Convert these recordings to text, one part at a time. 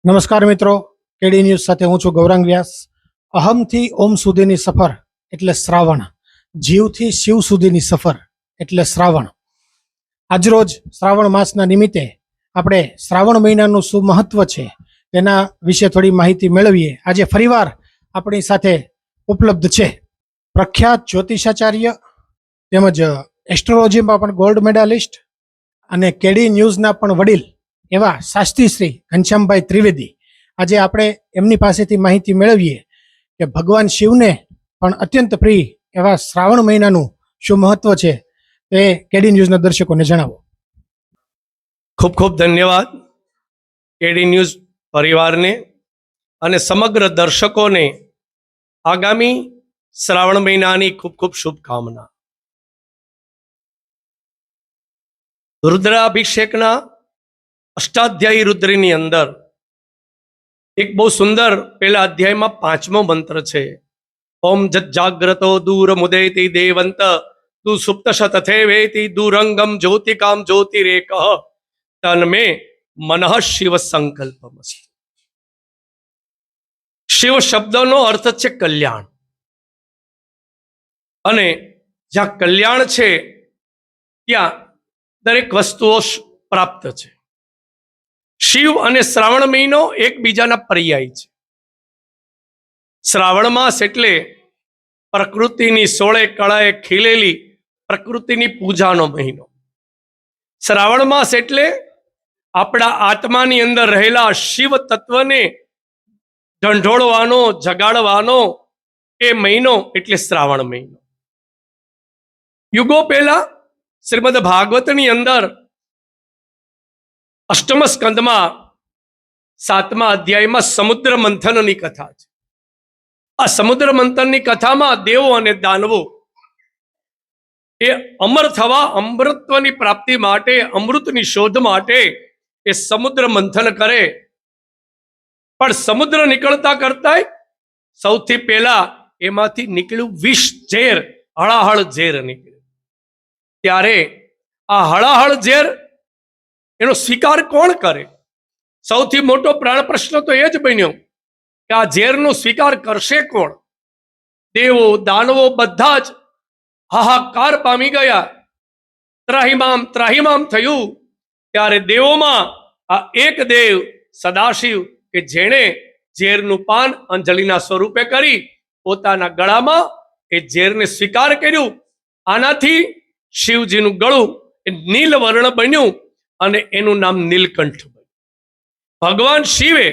નમસ્કાર મિત્રો, કેડી ન્યૂઝ સાથે હું છું ગૌરાંગ વ્યાસ. અહમથી ઓમ સુધીની સફર એટલે શ્રાવણ, જીવથી શિવ સુધીની સફર એટલે શ્રાવણ. આજરોજ શ્રાવણ માસના નિમિત્તે આપણે શ્રાવણ મહિનાનું શું મહત્વ છે તેના વિશે થોડી માહિતી મેળવીએ. આજે ફરીવાર આપણી સાથે ઉપલબ્ધ છે પ્રખ્યાત જ્યોતિષાચાર્ય તેમજ એસ્ટ્રોલોજીમાં પણ ગોલ્ડ મેડાલિસ્ટ અને કેડી ન્યૂઝના પણ વડીલ એવા શાસ્ત્રી શ્રી ઘનશ્યામભાઈ ત્રિવેદી. આજે આપણે એમની પાસેથી માહિતી મેળવીએ કે ભગવાન શિવને પણ અત્યંત પ્રિય એવા શ્રાવણ મહિનાનું શું મહત્વ છે તે કેડી ન્યૂઝના દર્શકોને જણાવો. ખૂબ ખૂબ ધન્યવાદ કેડી ન્યૂઝ પરિવારને અને સમગ્ર દર્શકોને આગામી શ્રાવણ મહિનાની ખૂબ ખૂબ શુભકામના. રુદ્રાભિષેકના અષ્ટાધ્યાયી રુદ્રની અંદર એક બહુ સુંદર પેલા અધ્યાયમાં 5મો મંત્ર છે. ઓમ જજાગ્રતો દૂર મુદેતિ દેવંત તું સુપ્ત શતથે વેતિ દુરંગમ જ્યોતિકામ જ્યોતિરેક તન્મે મનઃ શિવ સંકલ્પમસ્તુ. શિવ શબ્દનો અર્થ છે કલ્યાણ, અને જ્યાં કલ્યાણ છે ત્યાં દરેક વસ્તુઓ પ્રાપ્ત છે. શિવ અને શ્રાવણ મહિનો એકબીજાના પર્યાય છે. શ્રાવણ માસ એટલે પ્રકૃતિની સોળે કળાએ ખીલેલી પ્રકૃતિની પૂજાનો મહિનો. શ્રાવણ માસ એટલે આપણા આત્માની અંદર રહેલા શિવ તત્વને ઢંઢોળવાનો, જગાડવાનો એ મહિનો એટલે શ્રાવણ મહિનો. યુગો પહેલા શ્રીમદ ભાગવતની અંદર અષ્ટમ સ્કંદમાં 7મા અધ્યાયમાં સમુદ્ર મંથનની કથા છે. આ સમુદ્ર મંથનની કથામાં દેવો અને દાનવો એ અમર થવા, અમૃતત્વની પ્રાપ્તિ માટે, અમૃતની શોધ માટે એ સમુદ્ર મંથન કરે. પણ સમુદ્ર નીકળતા કરતા સૌથી પહેલા એમાંથી નીકળ્યું વિષ ઝેર, હળાહળ ઝેર નીકળ્યું. ત્યારે આ હળાહળ ઝેર એનો સ્વીકાર કોણ કરે? સૌથી મોટો પ્રાણ પ્રશ્ન તો એ જ બન્યો કે આ ઝેરનો સ્વીકાર કરશે કોણ? દેવો દાનવો બધા જ હાહાકાર પામી ગયા, ત્રાહિમામ ત્રાહિમામ થયું. ત્યારે દેવોમાં આ એક દેવ સદાશિવ કે જેણે ઝેરનું પાન અંજલિના સ્વરૂપે કરી પોતાના ગળામાં એ ઝેરને સ્વીકાર કર્યું. આનાથી શિવજીનું ગળું એ નીલ વર્ણ બન્યું અને એનું નામ નીલકંઠ બન્યું. ભગવાન શિવે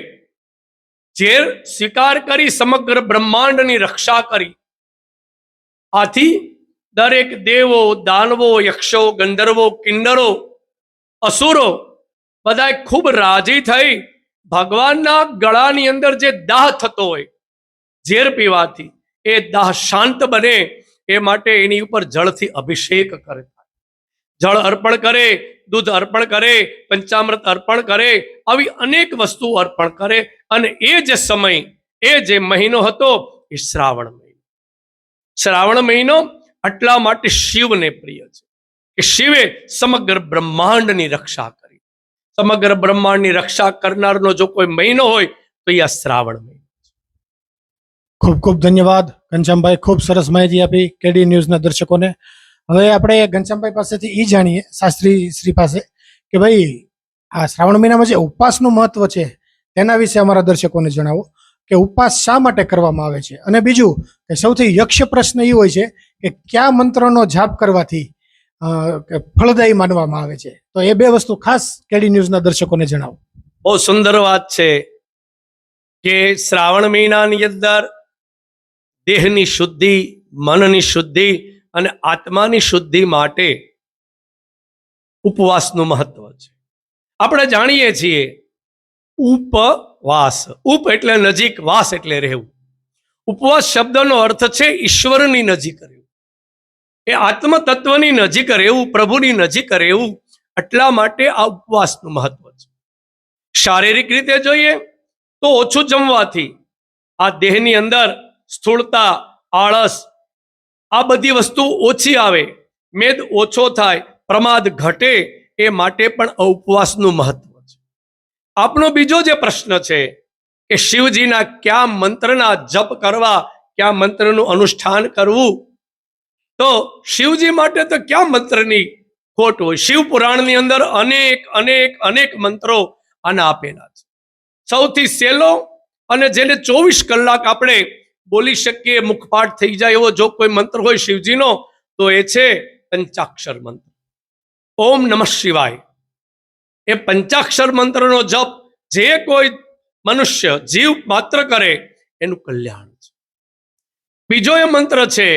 ઝેર સ્વીકાર કરી સમગ્ર બ્રહ્માંડની રક્ષા કરી. આથી દરેક દેવો, દાનવો, યક્ષો, ગંધર્વો, કિન્નરો, અસુરો બધા ખૂબ રાજી થઈ ભગવાનના ગળાની અંદર જે દાહ થતો હોય ઝેર પીવાથી, એ દાહ શાંત બને એ માટે એની ઉપર જળથી અભિષેક કરે. જળ અર્પણ કરે, દૂધ અર્પણ કરે, પંચામૃત અર્પણ કરે, આવી અનેક વસ્તુ અર્પણ કરે. અને એ જે સમય, એ જે મહિનો હતો એ શ્રાવણ મહિનો. શ્રાવણ મહિનો એટલા માટે શિવને પ્રિય છે કે શિવે સમગ્ર બ્રહ્માંડની રક્ષા કરી. સમગ્ર બ્રહ્માંડની રક્ષા કરનારનો જો કોઈ મહિનો હોય તો એ આ શ્રાવણ મહિનો. ખૂબ ખૂબ ધન્યવાદ ઘનશ્યામભાઈ, ખૂબ સરસ માહિતી આપી કેડી ન્યૂઝના દર્શકોને. હવે આપણે ઘનશ્યામભાઈ પાસેથી એ જાણીએ, શાસ્ત્રી શ્રી પાસે, કે ભાઈ આ શ્રાવણ મહિનામાં જે ઉપવાસનું મહત્વ છે તેના વિશે અમારા દર્શકોને જણાવો કે ઉપવાસ શા માટે કરવામાં આવે છે. અને બીજું કે સૌથી યક્ષ પ્રશ્ન એ હોય છે કે કયા મંત્રનો જાપ કરવાથી ફળદાયી માનવામાં આવે છે. તો એ બે વસ્તુ ખાસ કેડી ન્યૂઝના દર્શકોને જણાવો. બહુ સુંદર વાત છે કે શ્રાવણ મહિનાની અંદર દેહની શુદ્ધિ, મનની શુદ્ધિ અને આત્માની શુદ્ધિ માટે ઉપવાસનું મહત્વ છે. આપણે જાણીએ છીએ ઉપવાસ, ઉપ એટલે નજીક, વાસ એટલે રહેવું. ઉપવાસ શબ્દનો અર્થ છે ઈશ્વરની નજીક રહેવું, એ આત્મ તત્વની નજીક રહેવું, પ્રભુની નજીક રહેવું. એટલા માટે આ ઉપવાસનું મહત્વ છે. શારીરિક રીતે જોઈએ તો ઓછું જમવાથી આ દેહની અંદર સ્થૂળતા, આળસ, આ બધી વસ્તુ ઓછી આવે, મેદ ઓછો થાય, પ્રમાદ ઘટે. એ માટે પણ ઉપવાસનું મહત્વ છે. આપનો બીજો જે પ્રશ્ન છે કે શિવજીના કયા મંત્રના જપ કરવા, કયા મંત્રનું અનુષ્ઠાન કરવું, તો શિવજી માટે તો કયા મંત્રની ખોટ હોય? શિવ પુરાણની અંદર અનેક અનેક અનેક મંત્રો આના આપેલા છે. સૌથી સહેલો અને જેને 24 કલાક આપણે બોલી શકીએ, મુખપાઠ થઈ જાય એવો જો કોઈ મંત્ર હોય શિવજીનો, તો એ છે પંચાક્ષર મંત્ર, ઓમ નમઃ શિવાય. એ પંચાક્ષર મંત્રનો જપ જે કોઈ મનુષ્ય જીવ માત્ર કરે એનું કલ્યાણ છે. બીજો એ મંત્ર છે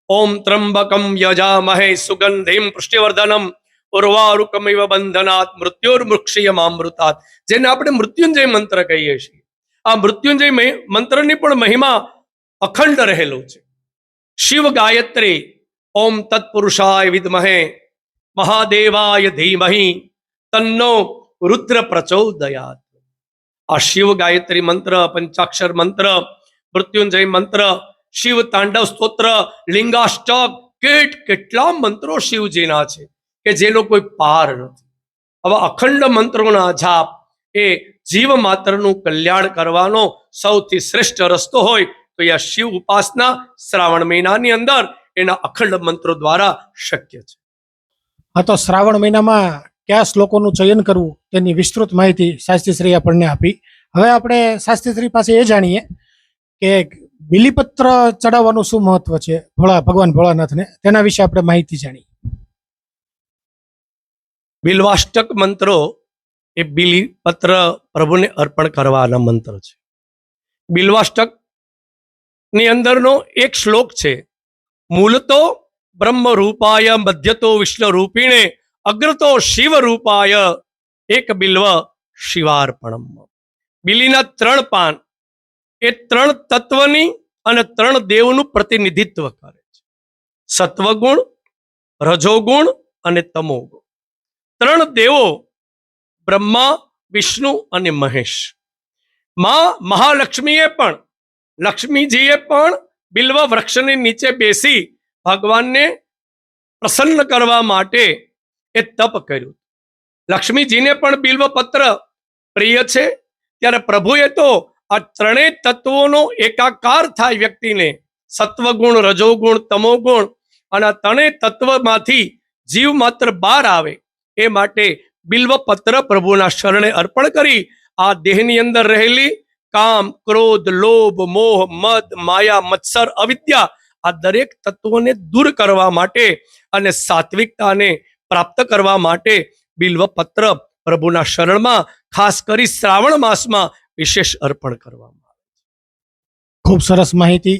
ઓમ ત્રંબકમ યજામહે સુગંધિમ પુષ્ટિવર્ધનમ ઉર્વારુકમિવ બંધનાત મૃત્યોર્મૃક્ષીયમામૃતાત, જેને આપણે મૃત્યુંજય મંત્ર કહીએ છીએ. આ મૃત્યુંજય મંત્રની પણ મહિમા અખંડ રહેલો છે. શિવ ગાયત્રી ઓમ તત્પુરુષાય વિદ્મહે મહાદેવાય ધીમહિ તન્નો રુદ્ર પ્રચોદયાત. આ શિવ ગાયત્રી મંત્ર, પંચાક્ષર મંત્ર, મૃત્યુંજય મંત્ર, શિવ તાંડવ સ્તોત્ર, લિંગાષ્ટક, કેટલા મંત્રો શિવજીના છે કે જેનો કોઈ પાર નથી. આવા અખંડ મંત્રોના જાપ એ જીવ માત્રનું કલ્યાણ કરવાનો સૌથી શ્રેષ્ઠ રસ્તો હોય તો એ શિવ ઉપાસના શ્રાવણ મહિનાની અંદર એના અખંડ મંત્રો દ્વારા શક્ય છે. હા, તો શ્રાવણ મહિનામાં કયા શ્લોકોનું ચયન કરવું તેની વિસ્તૃત માહિતી શાસ્ત્રીશ્રી આપણને આપી. હવે આપણે શાસ્ત્રીશ્રી પાસે એ જાણીએ કે બિલીપત્ર ચડાવવાનું શું મહત્વ છે ભગવાન ભોળાનાથને, તેના વિશે આપણે માહિતી જાણીએ. બિલ્વાષ્ટક મંત્રો એ બિલીપત્ર પ્રભુને અર્પણ કરવાના મંત્ર છે. બિલ્વાષ્ટક ની અંદરનો એક શ્લોક છે, મૂલતો બ્રહ્મ રૂપાય મધ્યતો વિષ્ણુ રૂપિણે અગ્રતો શિવ રૂપાય એક બિલ્વ શિવાર્પણમ. બિલીના 3 પાન એ 3 તત્વની અને 3 દેવનું પ્રતિનિધિત્વ કરે છે. સત્વગુણ, રજોગુણ અને તમોગુણ. 3 દેવો બ્રહ્મા, વિષ્ણુ અને મહેશ. માં મહાલક્ષ્મીએ પણ, લક્ષ્મીજીએ પણ બિલ્વ વૃક્ષની નીચે બેસી ભગવાનને પ્રસન્ન કરવા માટે એ તપ કર્યું. લક્ષ્મીજીને પણ બિલ્વ પત્ર પ્રિય છે, ત્યારે પ્રભુએ તો આ 3 તત્વોનો એકાકાર થાય વ્યક્તિને, સત્વગુણ, રજોગુણ, તમોગુણ, અને આ 3 તત્વમાંથી જીવ માત્ર બહાર આવે એ માટે બિલ્વ પત્ર પ્રભુના શરણે અર્પણ કરી આ દેહની અંદર રહેલી કામ, ક્રોધ, લોભ, મોહ, મદ, માયા, મત્સર, અવિદ્યા, આ દરેક તત્વોને દૂર કરવા માટે અને સાત્વિકતાને પ્રાપ્ત કરવા માટે બિલ્વ પત્ર પ્રભુના શરણમાં ખાસ કરી શ્રાવણ માસમાં વિશેષ અર્પણ કરવામાં આવે. ખૂબ સરસ માહિતી.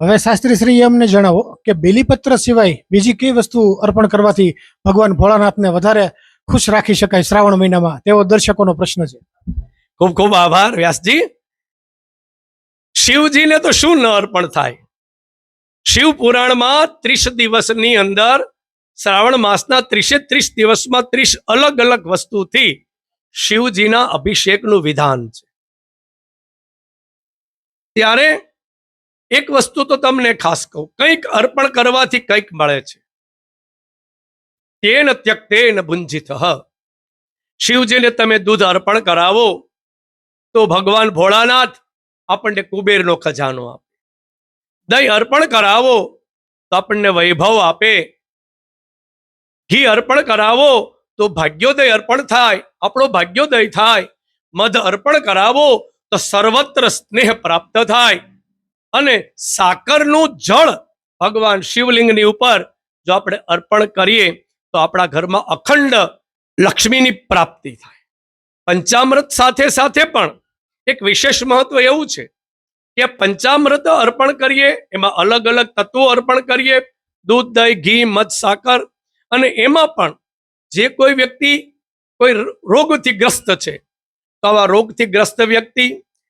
હવે શાસ્ત્રીશ્રી અમને જણાવો કે બેલીપત્ર સિવાય બીજી કઈ વસ્તુ અર્પણ કરવાથી ભગવાન ભોળાનાથને વધારે ખુશ રાખી શકાય શ્રાવણ મહિનામાં, તેવો દર્શકોનો પ્રશ્ન છે. ખૂબ ખૂબ આભાર વ્યાસજી. શિવજીને તો શું ન અર્પણ થાય? શિવ પુરાણમાં 30 દિવસની અંદર શ્રાવણ માસના 30 દિવસમાં 30 અલગ અલગ વસ્તુથી શિવજીના અભિષેકનું વિધાન છે. ત્યારે એક વસ્તુ તો તમને ખાસ કહું, કંઈક અર્પણ કરવાથી કંઈક મળે છે. તેન ત્યક્તેન ભુંજિતઃ. શિવજીને તમે દૂધ અર્પણ કરાવો તો ભગવાન ભોળાનાથ આપણને કુબેરનો ખજાનો આપે. દહીં અર્પણ કરાવો તો આપણને વૈભવ આપે. ઘી અર્પણ કરાવો તો ભાગ્યોદય અર્પણ થાય, આપણો ભાગ્યોદય થાય. મધ અર્પણ કરાવો તો સર્વત્ર સ્નેહ પ્રાપ્ત થાય. અને સાકરનું જળ ભગવાન શિવલિંગની ઉપર જો આપણે અર્પણ કરીએ તો આપણા ઘરમાં અખંડ લક્ષ્મીની પ્રાપ્તિ થાય. પંચામૃત સાથે સાથે પણ એક વિશેષ મહત્વ એવું છે કે પંચામૃત અર્પણ કરીએ, એમાં અલગ અલગ તત્વો અર્પણ કરીએ, દૂધ, દહીં, ઘી, મધ, સાકર, અને એમાં પણ જે કોઈ વ્યક્તિ કોઈ રોગથી ગ્રસ્ત છે તો આવા રોગથી ગ્રસ્ત વ્યક્તિ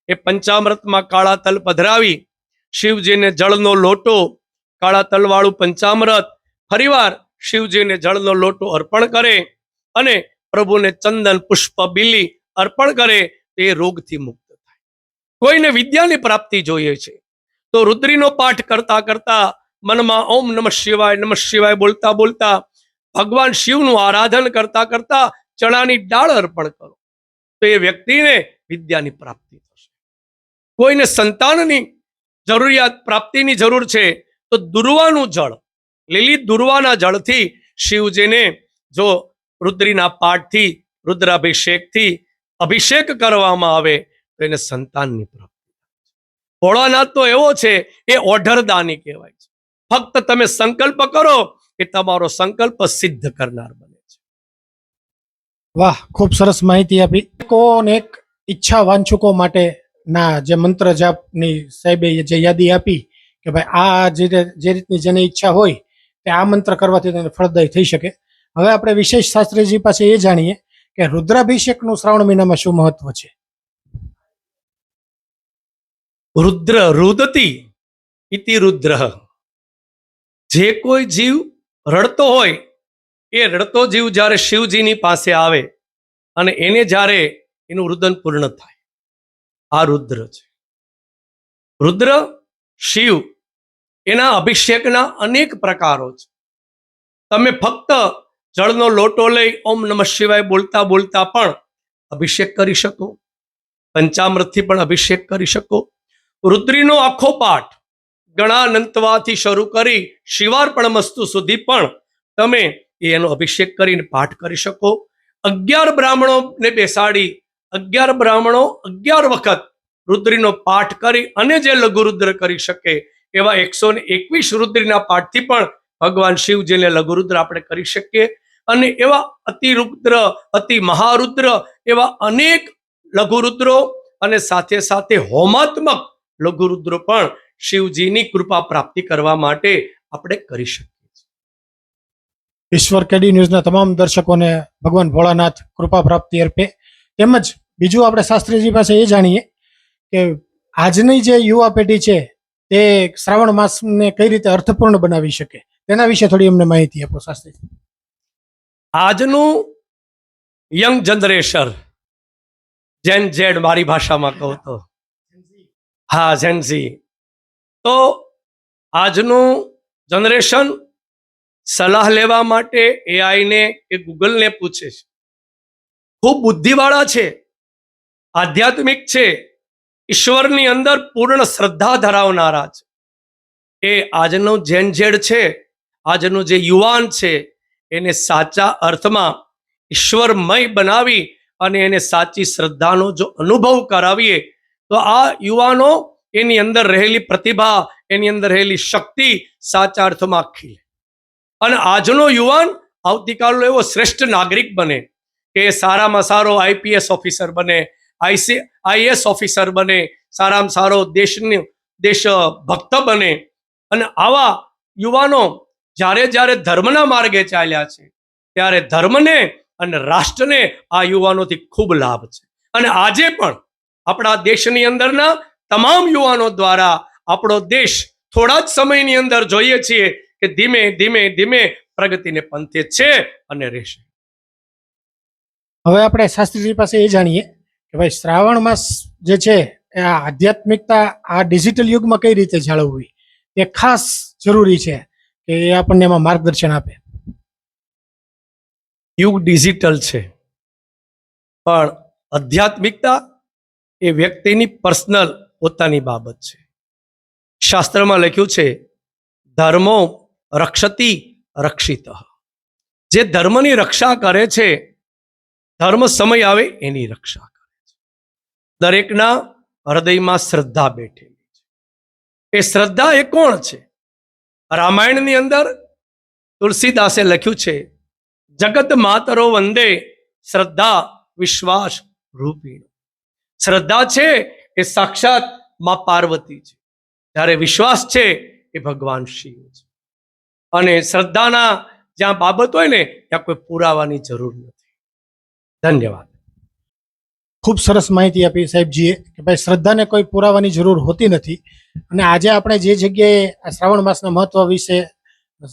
એ પંચામૃતમાં કાળા તલ પધરાવી શિવજીને જળનો લોટો, કાળા તલવાળું પંચામૃત, ફરીવાર શિવજીને જળનો લોટો અર્પણ કરે અને પ્રભુને ચંદન, પુષ્પ, બિલી અર્પણ કરે તો એ રોગથી મુક્ત થાય. કોઈને વિદ્યાની પ્રાપ્તિ જોઈએ છે તો રુદ્રીનો પાઠ કરતા કરતા મનમાં ઓમ નમઃ શિવાય બોલતા બોલતા ભગવાન શિવનું આરાધન કરતા કરતા ચણાની દાળ અર્પણ કરો. તો એ વ્યક્તિને વિદ્યાની પ્રાપ્તિ થશે. કોઈને સંતાનની જરૂરિયાત પ્રાપ્તિની જરૂર છે તો દુર્વાનું જળ, લીલી દુર્વાના જળથી શિવજીને જો રુદ્રીના પાઠથી, રુદ્રાભિષેકથી અભિષેક કરવામાં આવે તો એને સંતાનની પ્રાપ્તિ. ભોળાનાથ તો એવો છે, એ ઓઢરદાની કહેવાય છે. ફક્ત તમે સંકલ્પ કરો એ તમારો સંકલ્પ સિદ્ધ કરનાર બને છે. વાહ, ખૂબ સરસ માહિતી આપી. કોને એક ઈચ્છા વાંચુકો માટે ના જે મંત્ર જાપની સાહેબે જે યાદી આપી કે ભાઈ આ જે રીતની જેની ઈચ્છા હોય તે આ મંત્ર કરવાથી તેને ફળદાયી થઈ શકે. હવે આપણે વિશેષ શાસ્ત્રીજી પાસે એ જાણીએ કે રુદ્રાભિષેકનું શ્રાવણ મહિનામાં શું મહત્વ છે. રુદ્ર રુદતી ઇતિ રુદ્ર. જે કોઈ જીવ રડતો હોય એ રડતો જીવ જ્યારે શિવજીની પાસે આવે અને એને જ્યારે એનું રુદન પૂર્ણ થાય, આ રુદ્ર છે. રુદ્ર શિવ, એના અભિષેકના અનેક પ્રકારો છે. તમે ફક્ત જળનો લોટો લઈ ઓમ નમઃ શિવાય બોલતા બોલતા પણ અભિષેક કરી શકો, પંચામૃતથી પણ અભિષેક કરી શકો. રુદ્રીનો આખો પાઠ ગણાનંતવાથી શરૂ કરી શિવાર્પણમસ્તુ સુધી પણ તમે એનો અભિષેક કરીને પાઠ કરી શકો. 11 બ્રાહ્મણોને બેસાડી 11 બ્રાહ્મણો 11 વખત રુદ્રીનો પાઠ કરી અને જે લઘુરુદ્ર કરી શકે એવા 121 રુદ્રીના પાઠથી પણ ભગવાન શિવજીને લઘુરુદ્ર આપણે કરી શકીએ. અને એવા અતિરુદ્ર, અતિ મહારુદ્ર એવા અનેક લઘુરુદ્રો અને સાથે સાથે હોમાત્મક લઘુરુદ્રો પણ શિવજીની કૃપા પ્રાપ્તિ કરવા માટે આપણે કરી શકીએ છીએ. ઈશ્વર કેડી ન્યૂઝના તમામ દર્શકોને ભગવાન ભોળાનાથ કૃપા પ્રાપ્તિ અર્પે. તેમજ બીજું આપણે શાસ્ત્રીજી પાસે એ જાણીએ કે આજની જે યુવા પેઢી છે તે શ્રાવણ માસને કઈ રીતે અર્થપૂર્ણ બનાવી શકે તેના વિશે થોડી અમને માહિતી આપો શાસ્ત્રીજી. આજનું યંગ જનરેશન, જેન ઝેડ મારી ભાષામાં કહું તો, હા જેનઝી, તો આજનું જનરેશન સલાહ લેવા માટે એઆઈને કે ગૂગલને પૂછે છે. ખૂબ બુદ્ધિવાળા છે, આધ્યાત્મિક છે, ઈશ્વરની અંદર પૂર્ણ શ્રદ્ધા ધરાવનારા છે. એ આજનો જેન ઝેડ છે, આજનું જે યુવાન છે એને સાચા અર્થમાં ઈશ્વરમય બનાવી અને એને સાચી શ્રદ્ધાનો જો અનુભવ કરાવીએ તો આ યુવાનો એની અંદર રહેલી પ્રતિભા, એની અંદર રહેલી શક્તિ સાચા અર્થમાં ખીલે. અને આજનો યુવાન આવતીકાલનો એવો શ્રેષ્ઠ નાગરિક બને કે સારામાં સારો આઈપીએસ ઓફિસર બને, આઈએએસ ઓફિસર બને, સારામાં સારો દેશ ભક્ત બને. અને આવા યુવાનો જ્યારે જ્યારે ધર્મના માર્ગે ચાલ્યા છે ત્યારે ધર્મને અને રાષ્ટ્રને આ યુવાનોથી ખૂબ લાભ છે. અને આજે પણ આપણા દેશની અંદરના તમામ યુવાનો દ્વારા આપણો દેશ થોડા જ સમયની અંદર જોઈએ છીએ કે ધીમે ધીમે ધીમે પ્રગતિને પંથે છે અને રહેશે. હવે આપણે શાસ્ત્રીજી પાસે એ જાણીએ કે ભાઈ શ્રાવણ માસ જે છે એ આ આધ્યાત્મિકતા આ ડિજિટલ યુગમાં કઈ રીતે જાળવવી એ ખાસ જરૂરી છે કે એ આપણને એમાં માર્ગદર્શન આપે. યુગ ડિજિટલ છે પણ આધ્યાત્મિકતા એ વ્યક્તિની પર્સનલ પોતાની બાબત છે. શાસ્ત્રમાં લખ્યું છે ધર્મો રક્ષતી રક્ષિત. જે ધર્મની રક્ષા કરે છે, ધર્મ સમય આવે એની રક્ષા કરે છે. દરેકના હૃદયમાં શ્રદ્ધા બેઠેલી છે. એ શ્રદ્ધા એ કોણ છે? રામાયણની અંદર તુલસીદાસે લખ્યું છે જગત માતરો વંદે શ્રદ્ધા વિશ્વાસ રૂપીણ. શ્રદ્ધા છે એ સાક્ષાત માં પાર્વતી છે, જ્યારે વિશ્વાસ છે એ ભગવાન શિવ છે. અને શ્રદ્ધાના જ્યાં બાબત હોય ને ત્યાં કોઈ પુરાવાની જરૂર નથી. ધન્યવાદ. ખૂબ સરસ માહિતી આપી સાહેબજીએ કે ભાઈ શ્રદ્ધાને કોઈ પુરાવાની જરૂર હોતી નથી. અને આજે આપણે જે જગ્યાએ આ શ્રાવણ માસના મહત્વ વિશે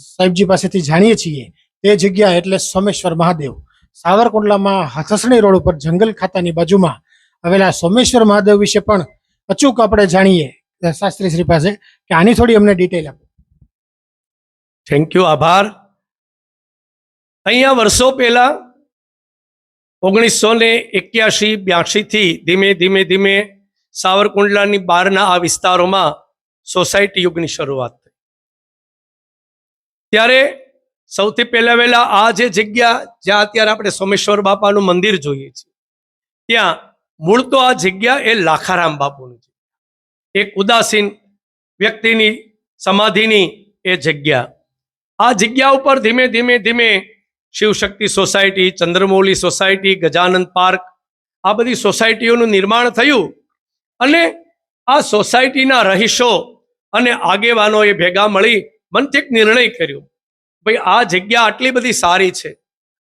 સાહેબજી પાસેથી જાણીએ છીએ તે જગ્યા એટલે સોમેશ્વર મહાદેવ, સાવરકુંડલામાં હાથસણી રોડ ઉપર જંગલ ખાતાની બાજુમાં આવેલા સોમેશ્વર મહાદેવ વિશે પણ અચૂક આપણે જાણીએ શાસ્ત્રી શ્રી પાસે કે આની થોડી અમને ડિટેલ આપો. થેન્ક યુ, આભાર. અહીંયા વર્ષો પહેલા 1981-82 થી ધીમે ધીમે ધીમે સાવરકુંડલાની બહારના આ વિસ્તારોમાં સોસાયટી યુગની શરૂઆત થઈ. ત્યારે સૌથી પહેલા આ જે જગ્યા જ્યાં અત્યારે આપણે સોમેશ્વર બાપાનું મંદિર જોઈએ છીએ, ત્યાં મૂળ તો આ જગ્યા એ લાખારામ બાપુની છે, એક ઉદાસીન વ્યક્તિની સમાધિની એ જગ્યા. આ જગ્યા ઉપર ધીમે ધીમે ધીમે Shivshakti society, Chandramouli society, Gajanand park, આ બધી સોસાયટીઓનું નિર્માણ થયું. અને આ સોસાયટીના રહીશો અને આગેવાનોએ ભેગા મળી મનથી એક નિર્ણય કર્યો, ભાઈ આ જગ્યા આટલી બધી સારી છે,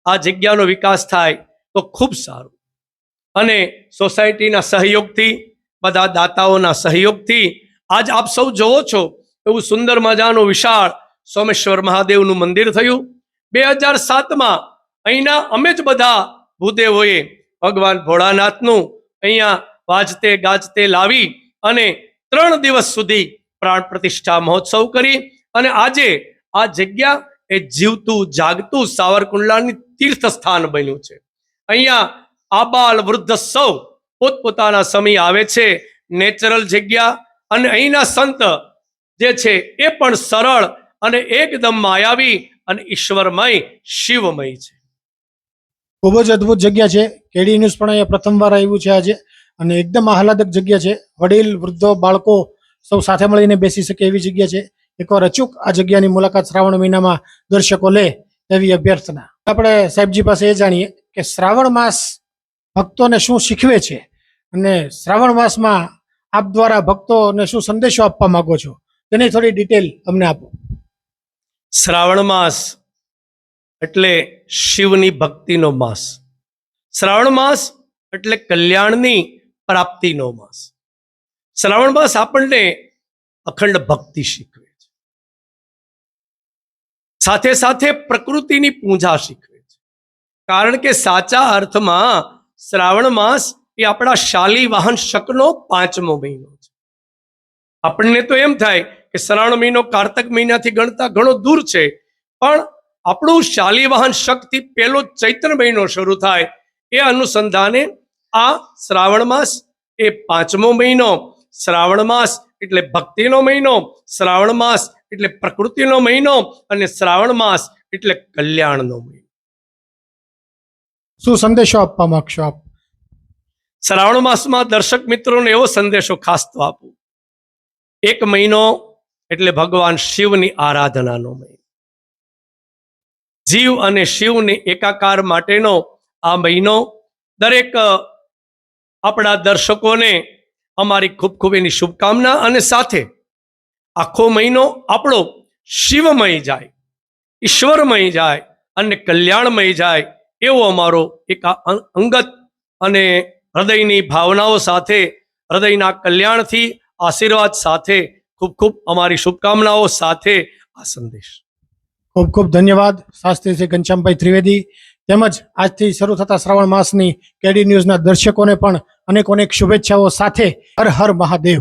આ જગ્યાનો વિકાસ થાય તો ખૂબ સારું. અને સોસાયટીના સહયોગથી, બધા દાતાઓના સહયોગથી આજ આપ સૌ જોવો છો એવું સુંદર મજાનું વિશાળ સોમેશ્વર મહાદેવનું મંદિર થયું. 2007માં અહીંના અમે જ બધા ભૂદેવોએ ભગવાન ભોળાનાથનું અહીંયા વાજતે ગાજતે લાવી અને 3 દિવસ સુધી પ્રાણ પ્રતિષ્ઠા મહોત્સવ કરી. અને આજે આ જગ્યા એ જીવતું જાગતું સાવરકુંડલાની તીર્થ સ્થાન બન્યું છે. અહીંયા આબાલ વૃદ્ધ સૌ પોતપોતાના સમય આવે છે. નેચરલ જગ્યા, અને અહીંના સંત જે છે એ પણ સરળ અને એકદમ માયાવી અને ઈશ્વરમય શિવમય છે. ખૂબ જ અદ્ભુત જગ્યા છે. કેડી ન્યૂઝ પણ અહીંયા પ્રથમવાર આવ્યું છે આજે, અને એકદમ આહલાદક જગ્યા છે. વડીલ, વૃદ્ધો, બાળકો સૌ સાથે મળીને બેસી શકે એવી જગ્યા છે. એકવાર અચૂક આ જગ્યાની મુલાકાત શ્રાવણ મહિનામાં દર્શકો લે એવી અભ્યર્થના. આપણે સાહેબજી પાસે એ જાણીએ કે શ્રાવણ માસ ભક્તોને શું શીખવે છે, અને શ્રાવણ માસમાં આપ દ્વારા ભક્તોને શું સંદેશો આપવા માંગો છો, તેની થોડી ડિટેલ અમને આપો. શ્રાવણ માસ એટલે શિવની ભક્તિનો માસ. શ્રાવણ માસ એટલે કલ્યાણની પ્રાપ્તિનો માસ. શ્રાવણ માસ આપણને અખંડ ભક્તિ શીખવે છે, સાથે સાથે પ્રકૃતિની પૂજા શીખવે છે. કારણ કે સાચા અર્થમાં શ્રાવણ માસ એ આપણા શાલિવાહન શકનો 5મો મહિનો છે. આપણને તો એમ થાય કે શ્રાવણ મહિનો કારતક મહિનાથી ગણતા ઘણો દૂર છે, પણ આપણું શાલિવાહન શકથી પહેલો ચૈત્ર મહિનો શરૂ થાય એ અનુસંધાને આ શ્રાવણ માસ એ 5મો મહિનો. શ્રાવણ માસ એટલે ભક્તિનો મહિનો, શ્રાવણ માસ એટલે પ્રકૃતિનો મહિનો, અને શ્રાવણ માસ એટલે કલ્યાણનો મહિનો. શું સંદેશો આપવા માંગશો આપ? શ્રાવણ માસમાં દર્શક મિત્રોને એવો સંદેશો ખાસ તો આપું, એક મહિનો એટલે ભગવાન શિવની આરાધનાનો મહિનો. જીવ અને શિવને એકાકાર માટેનો આ મહિનો. દરેક આપણા દર્શકોને અમારી ખૂબ ખૂબ એની શુભકામના, અને સાથે આખો મહિનો આપણો શિવમય જાય, ઈશ્વરમય જાય અને કલ્યાણમય જાય એવો અમારો એક અંગત અને હૃદયની ભાવનાઓ સાથે, હૃદયના કલ્યાણથી, આશીર્વાદ સાથે, ખૂબ ખૂબ અમારી શુભકામનાઓ સાથે આ સંદેશ. ખૂબ ખૂબ ધન્યવાદ શાસ્ત્રી શ્રી ઘનશ્યામભાઈ ત્રિવેદી. તેમજ આજથી શરૂ થતા શ્રાવણ માસની કેડી ન્યૂઝના દર્શકોને પણ અનેક શુભેચ્છાઓ સાથે હર હર મહાદેવ.